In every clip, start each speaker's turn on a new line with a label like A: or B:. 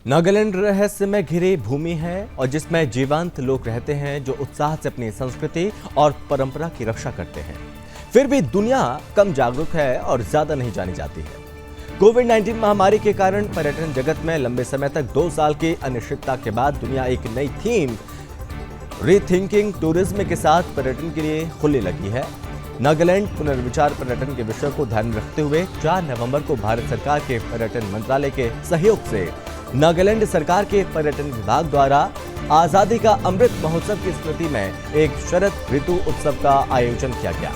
A: नागालैंड रहस्य में घिरी भूमि है और जिसमें जीवंत लोग रहते हैं जो उत्साह से अपनी संस्कृति और परंपरा की रक्षा करते हैं। फिर भी दुनिया कम जागरूक है और ज्यादा नहीं जानी जाती है। कोविड-19 महामारी के कारण पर्यटन जगत में लंबे समय तक 2 साल की अनिश्चितता के बाद दुनिया एक नई थीम रीथिंकिंग टूरिज्म के साथ पर्यटन के लिए खुलने लगी है। नागालैंड पुनर्विचार पर्यटन के विषय को ध्यान में रखते हुए 4 नवंबर को भारत सरकार के पर्यटन मंत्रालय के सहयोग से नागालैंड सरकार के पर्यटन विभाग द्वारा आजादी का अमृत महोत्सव की स्मृति में एक शरद ऋतु उत्सव का आयोजन किया गया।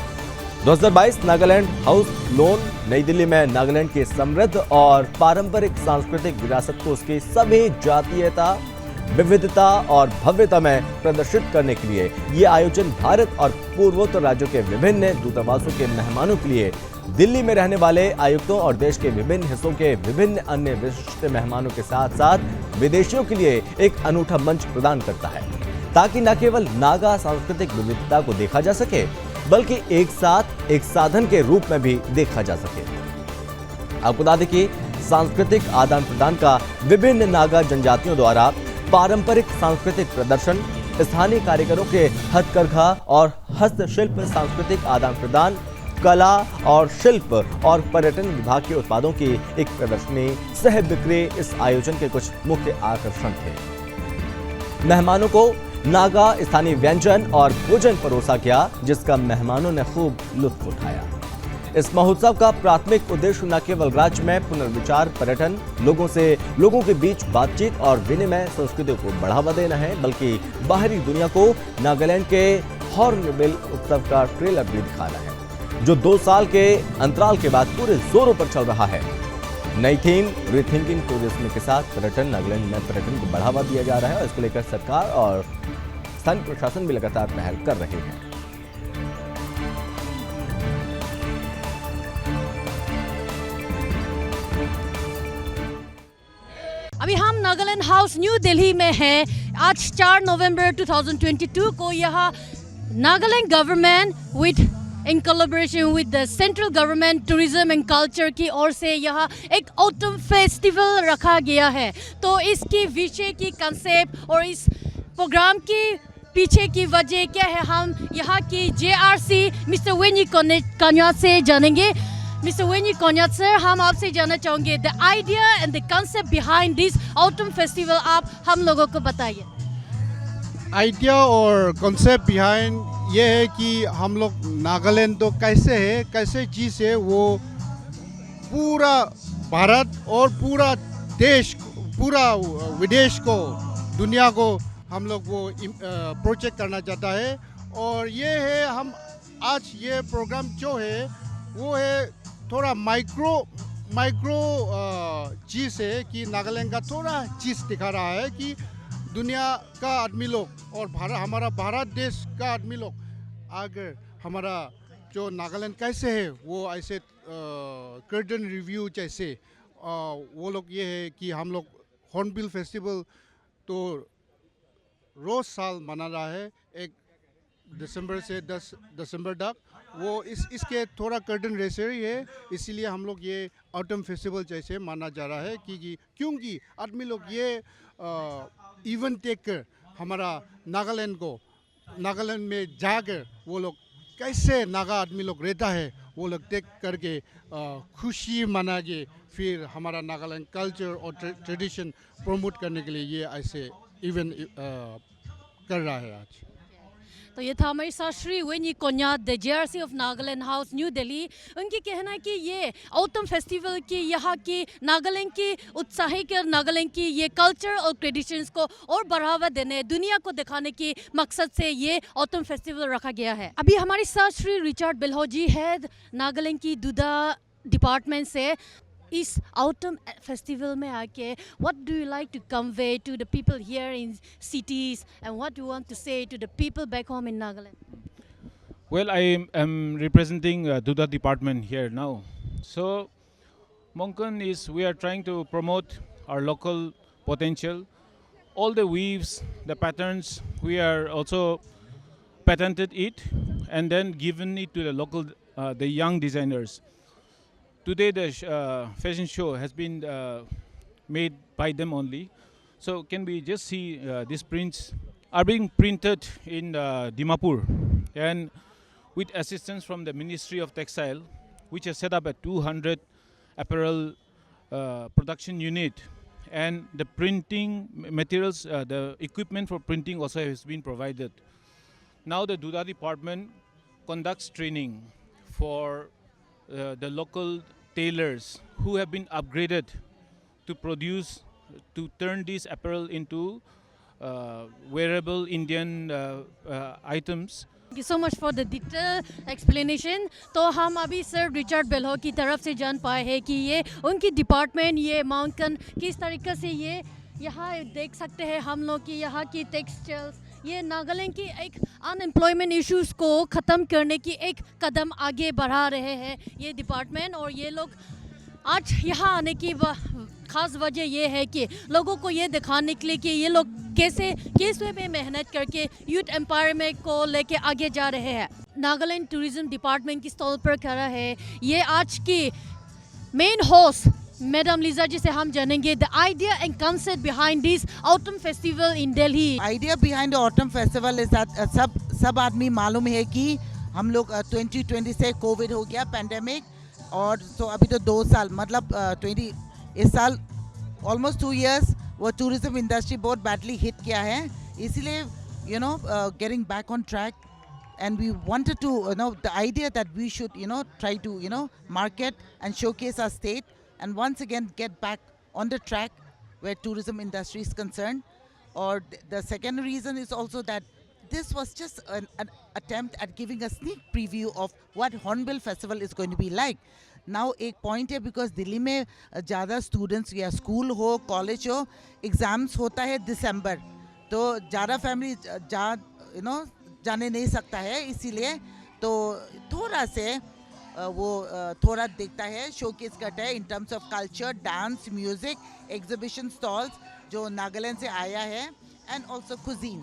A: 2022 नागालैंड हाउस लोन नई दिल्ली में नागालैंड की समृद्ध और पारंपरिक सांस्कृतिक विरासत को उसकी सभी जातीयता, विविधता और भव्यता में प्रदर्शित करने के लिए ये आयोजन भारत और पूर्वोत्तर राज्यों के विभिन्न दूतावासों के मेहमानों के लिए दिल्ली में रहने वाले आयुक्तों और देश के विभिन्न हिस्सों के विभिन्न अन्य विशिष्ट मेहमानों के साथ साथ विदेशियों के लिए एक अनूठा मंच प्रदान करता है, ताकि न केवल नागा सांस्कृतिक विविधता को देखा जा सके बल्कि एक साथ एक साधन के रूप में भी देखा जा सके। आपको बता दें कि सांस्कृतिक आदान प्रदान का विभिन्न नागा जनजातियों द्वारा पारंपरिक सांस्कृतिक प्रदर्शन, स्थानीय कारीगरों के हथकरघा और हस्तशिल्प, सांस्कृतिक आदान प्रदान, कला और शिल्प और पर्यटन विभाग के उत्पादों की एक प्रदर्शनी सह बिक्री इस आयोजन के कुछ मुख्य आकर्षण थे। मेहमानों को नागा स्थानीय व्यंजन और भोजन परोसा गया, जिसका मेहमानों ने खूब लुत्फ उठाया। इस महोत्सव का प्राथमिक उद्देश्य न केवल राज्य में पुनर्विचार पर्यटन, लोगों के बीच बातचीत और विनिमय संस्कृति को बढ़ावा देना है, बल्कि बाहरी दुनिया को नागालैंड के हॉर्नबिल उत्सव का ट्रेलर भी दिखाना है, जो 2 साल के अंतराल के बाद पूरे जोरों पर चल रहा है। नई थीम रीथिंकिंग टूरिज्म के साथ पर्यटन नागालैंड में पर्यटन को बढ़ावा दिया जा रहा है और इसको लेकर सरकार और स्थानीय प्रशासन भी लगातार पहल कर रहे हैं।
B: अभी हम नागालैंड हाउस न्यू दिल्ली में हैं। आज 4 नवंबर 2022 को यहाँ Nagaland government with in collaboration with the central government tourism and culture की ओर से यहाँ एक ऑटम फेस्टिवल रखा गया है। तो इसकी विषय की कंसेप्ट और इस प्रोग्राम की पीछे की वजह क्या है, हम यहाँ की JRC मिस्टर वेनी कन्या से जानेंगे। मिस्टर वेनी कन्या सर, हम आपसे जानना चाहेंगे the idea and the concept behind this autumn festival, आप हम लोगों को बताइए।
C: आइडिया और कॉन्सेप्ट बिहाइंड ये है कि हम लोग नागालैंड तो कैसे चीज़ है, वो पूरा भारत और पूरा देश, पूरा विदेश को, दुनिया को हम लोग वो प्रोजेक्ट करना चाहता है। और ये है, हम आज ये प्रोग्राम जो है वो है थोड़ा माइक्रो चीज़ है कि नागालैंड का थोड़ा चीज़ दिखा रहा है कि दुनिया का आदमी लोग और हमारा भारत देश का आदमी लोग अगर हमारा जो नागालैंड कैसे है वो ऐसे कर्टन रिव्यू जैसे वो लोग ये है कि हम लोग हॉर्नबिल फेस्टिवल तो रोज़ साल मना रहा है, 1 दिसंबर से 10 दिसंबर तक। वो इसके थोड़ा कर्टन रेसर ही है, इसीलिए हम लोग ये ऑटम फेस्टिवल जैसे माना जा रहा है क्योंकि आदमी लोग ये इवेंट देख कर हमारा नागालैंड में जाकर वो लोग कैसे नागा आदमी लोग रहता है वो लोग देख करके खुशी मना के फिर हमारा नागालैंड कल्चर और ट्रेडिशन प्रमोट करने के लिए ये ऐसे इवेंट कर रहा है आज।
B: तो ये था हमारे साथ श्री वेनी कन्या the JRC of Nagaland house new Delhi. उनकी कहना है कि ये ऑटम फेस्टिवल की यहाँ की नागालैंड की उत्साह के नागालैंड की ये कल्चर और ट्रेडिशंस को और बढ़ावा देने, दुनिया को दिखाने की मकसद से ये ऑटम फेस्टिवल रखा गया है। अभी हमारे साथ श्री रिचर्ड बेल्होजी है नागालैंड की दूधा डिपार्टमेंट से। इस ऑटम फेस्टिवल में आके what do you like to convey to the people here in cities and what do you want to say to the people back home in Nagaland?
D: Well, I am representing Duda department here now. So, Monkan we are trying to promote our local potential. All the weaves, the patterns, we are also patented it and then given it to the local, the young designers. Today the fashion show has been made by them only. So can we just see these prints are being printed in Dimapur, and with assistance from the Ministry of Textile, which has set up a 200 apparel production unit, and the printing materials, the equipment for printing also has been provided. Now the Duda department conducts training for the local tailors who have been upgraded to produce, to turn this apparel into wearable Indian items.
B: Thank you so much for the detailed explanation. तो हम अभी sir Richard बेल्हो की तरफ से जान पाए हैं कि ये उनकी डिपार्टमेंट ये माउंटेन किस तरीके से ये यहाँ देख सकते हैं हम लोग कि यहाँ की टेक्सटाइल्स ये नागालैंड की एक अनएम्प्लॉयमेंट इश्यूज़ को ख़त्म करने की एक कदम आगे बढ़ा रहे हैं ये डिपार्टमेंट। और ये लोग आज यहाँ आने की ख़ास वजह ये है कि लोगों को ये दिखाने के लिए कि ये लोग कैसे किस वे में मेहनत करके यूथ एम्पावरमेंट को लेके आगे जा रहे हैं। नागालैंड टूरिज्म डिपार्टमेंट की स्टॉल पर खड़ा है ये आज की मेन होस्ट मैडम लीजा जी से हम जानेंगे the idea and concept behind this autumn festival in Delhi.
E: Idea behind autumn festival is that सब आदमी मालूम है कि हम लोग 2020 से कोविड हो गया पैंडेमिक, और तो अभी तो 2 साल मतलब 20 इस साल ऑलमोस्ट 2 इयर्स वो टूरिज्म इंडस्ट्री बहुत बैडली हिट किया है, इसीलिए getting back on track and we wanted to the idea that we should try to market and showcase our state and once again get back on the track where tourism industry is concerned. Or the second reason is also that this was just an attempt at giving a sneak preview of what Hornbill Festival is going to be like. Now एक point है because Delhi में ज़्यादा students या school हो college हो exams होता है दिसंबर, तो ज़्यादा family जाने नहीं सकता है, इसीलिए तो थोड़ा से वो थोड़ा देखता है शोकेस करता है in terms of culture, dance, music, exhibition stalls जो नागालैंड से आया है and also cuisine.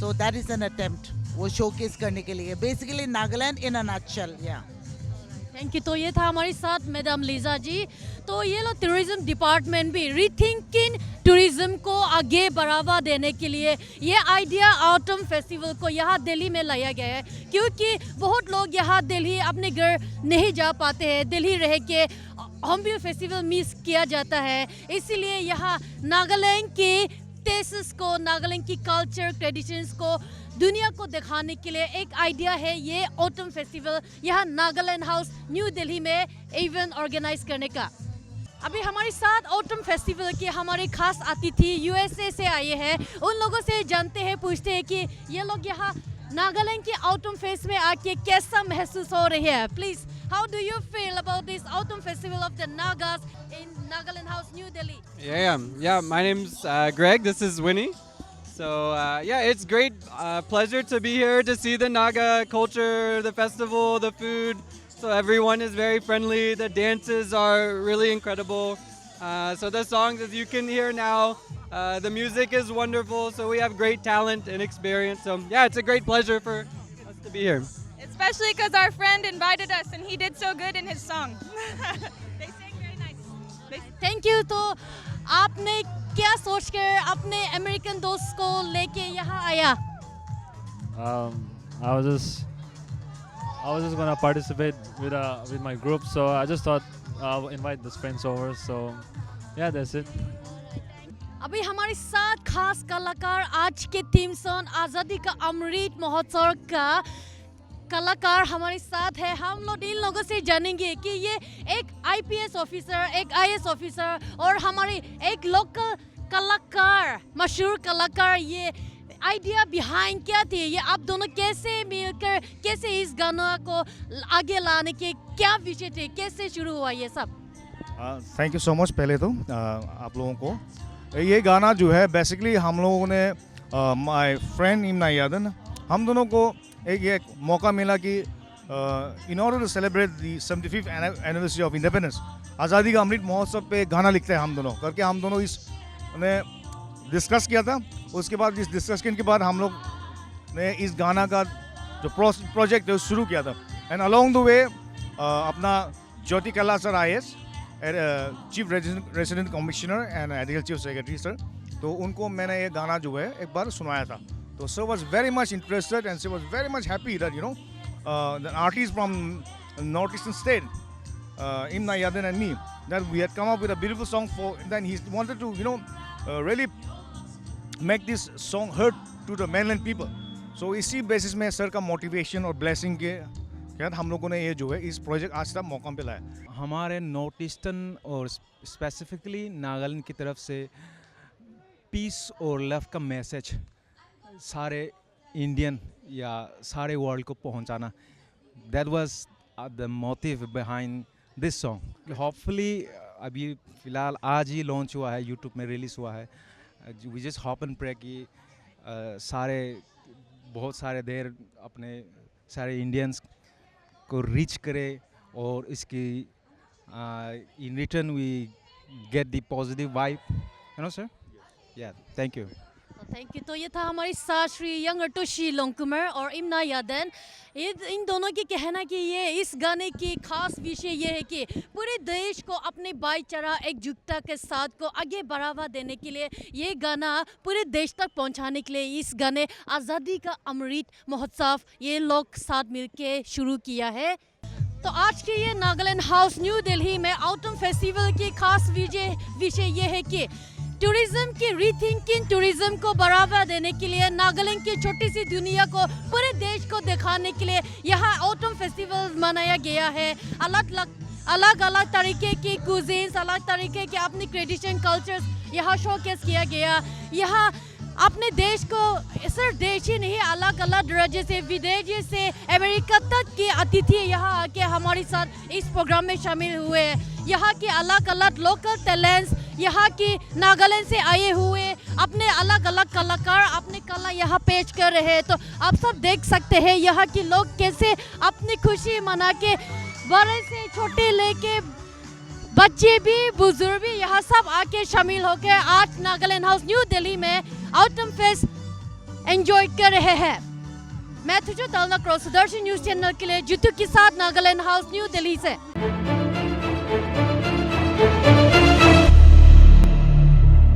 E: So that is an attempt वो शोकेस करने के लिए basically Nagaland in a nutshell. या
B: थैंक यू. तो ये था हमारे साथ मैडम लीजा जी. तो ये लोग टूरिज्म डिपार्टमेंट भी रीथिंकिंग टूरिज्म को आगे बढ़ावा देने के लिए ये आइडिया ऑटम फेस्टिवल को यहाँ दिल्ली में लाया गया है, क्योंकि बहुत लोग यहाँ दिल्ली अपने घर नहीं जा पाते हैं, दिल्ली रह के हॉर्नबिल फेस्टिवल मिस किया जाता है. इसीलिए यहाँ नागालैंड के टेस्ट को, नागालैंड की कल्चर ट्रेडिशंस को दुनिया को दिखाने के लिए एक आइडिया है ये ऑटम फेस्टिवल यहाँ नागालैंड हाउस न्यू दिल्ली में इवेंट ऑर्गेनाइज करने का. अभी हमारे साथ ऑटम फेस्टिवल के हमारे खास अतिथि यूएसए से आए हैं. उन लोगों से जानते हैं, पूछते हैं कि ये लोग यहाँ नागालैंड के ऑटम फेस्ट में आके कैसा महसूस हो रही है. Please, how do you feel about this autumn festival of the Nagas in Nagaland house new Delhi?
F: Yeah, my name's Greg, this is Winnie. So it's great pleasure to be here to see the Naga culture, the festival, the food. So everyone is very friendly. The dances are really incredible. So the songs, as you can hear now, the music is wonderful. So we have great talent and experience. So it's a great pleasure for us to be here.
G: Especially because our friend invited us and he did so good in his song. They sang very nice.
B: Thank you. तो आपने क्या सोचकर अपने American दोस्त को लेके यहाँ आया?
H: I was just gonna participate with my group, so I just thought I'll invite the friends over. So that's it.
B: अभी हमारे साथ खास कलाकार आज के थीम सॉन्ग आज़ादी का अमृत महोत्सव का कलाकार हमारे साथ है. हम लोग इन लोगों से जानेंगे कि ये एक आईपीएस ऑफिसर, एक आईएएस ऑफिसर और हमारे एक लोकल कलाकार, मशहूर कलाकार, ये आइडिया बिहाइंड क्या थी, ये आप दोनों कैसे मिलकर कैसे इस गाना को आगे लाने के क्या विषय थे, कैसे शुरू हुआ ये सब?
C: Thank you so much. पहले तो आप लोगों को ये गाना जो है बेसिकली हम लोगों ने माय फ्रेंड इमना यादन, हम दोनों को एक मौका मिला कि in order to celebrate the 75th anniversary of independence, आज़ादी का अमृत महोत्सव पे गाना लिखते हैं हम दोनों करके, हम दोनों इसने डिस्कस किया था. उसके बाद इस डिस्कशन के बाद हम लोग ने इस गाना का जो प्रोजेक्ट है शुरू किया था. एंड अलोंग द वे अपना ज्योति कला sir IAS
I: chief resident commissioner and additional chief secretary sir, तो उनको मैंने ये गाना जो है एक बार सुनाया था, तो sir was very much interested and sir was very much happy that the artist from northeastern state, Imna Yaden and me, that we had come up with a beautiful song for. Then he wanted to, really make this song heard to the mainland people. So इसी basis में sir का motivation और blessing के बाद हम लोगों ने ये जो है इस प्रोजेक्ट आज तक मौका पे लाया।
J: हमारे नॉर्थ ईस्टर्न और स्पेसिफिकली नागालैंड की तरफ से पीस और लव का मैसेज सारे इंडियन या सारे वर्ल्ड को पहुंचाना, that was the motive behind this song. Hopefully अभी फ़िलहाल आज ही लॉन्च हुआ है, यूट्यूब में रिलीज़ हुआ है। We just hope and pray कि बहुत सारे देर अपने सारे इंडियंस को रीच करे और इसकी in return we get the positive vibe, sir. या थैंक यू।
B: Thank you. तो ये था हमारी साश्री यंग टोशी लोंगकुमर और इम्ना यादन। इन दोनों की कहना कि ये इस गाने की खास विषय ये है कि पूरे देश को अपने भाईचारा एकजुटता के साथ को आगे बढ़ावा देने के लिए ये गाना पूरे देश तक पहुंचाने के लिए इस गाने आज़ादी का अमृत महोत्सव ये लोग साथ मिलके शुरू किया है। तो आज के ये नागालैंड हाउस न्यू दिल्ली में ऑटम फेस्टिवल की खास विषय ये है कि टूरिज्म की रीथिंकिंग, टूरिज्म को बढ़ावा देने के लिए नागालैंड की छोटी सी दुनिया को पूरे देश को दिखाने के लिए यहाँ ऑटम फेस्टिवल मनाया गया है। अलग अलग तरीके की कुजीन्स, अलग तरीके के अपनी ट्रेडिशन कल्चर्स यहाँ शोकेस किया गया। यहाँ अपने देश को सिर्फ देश ही नहीं, अलग अलग राज्य से, विदेश से, अमेरिका तक के अतिथि यहाँ आके हमारे साथ इस प्रोग्राम में शामिल हुए। यहाँ के अलग अलग लोकल टैलेंट्स, यहाँ की नागालैंड से आए हुए अपने अलग अलग कलाकार अपने कला यहाँ पेश कर रहे हैं। तो आप सब देख सकते हैं यहाँ के लोग कैसे अपनी खुशी मना के, बड़े से छोटे लेके बच्चे भी बुजुर्ग भी यहाँ सब आके शामिल होकर आज नागालैंड हाउस न्यू दिल्ली में ऑटम फेस्ट एंजॉय कर रहे हैं। मैं तुझे दलना क्रॉस सुदर्शन न्यूज चैनल के लिए जितू के साथ नागालैंड हाउस न्यू दिल्ली से।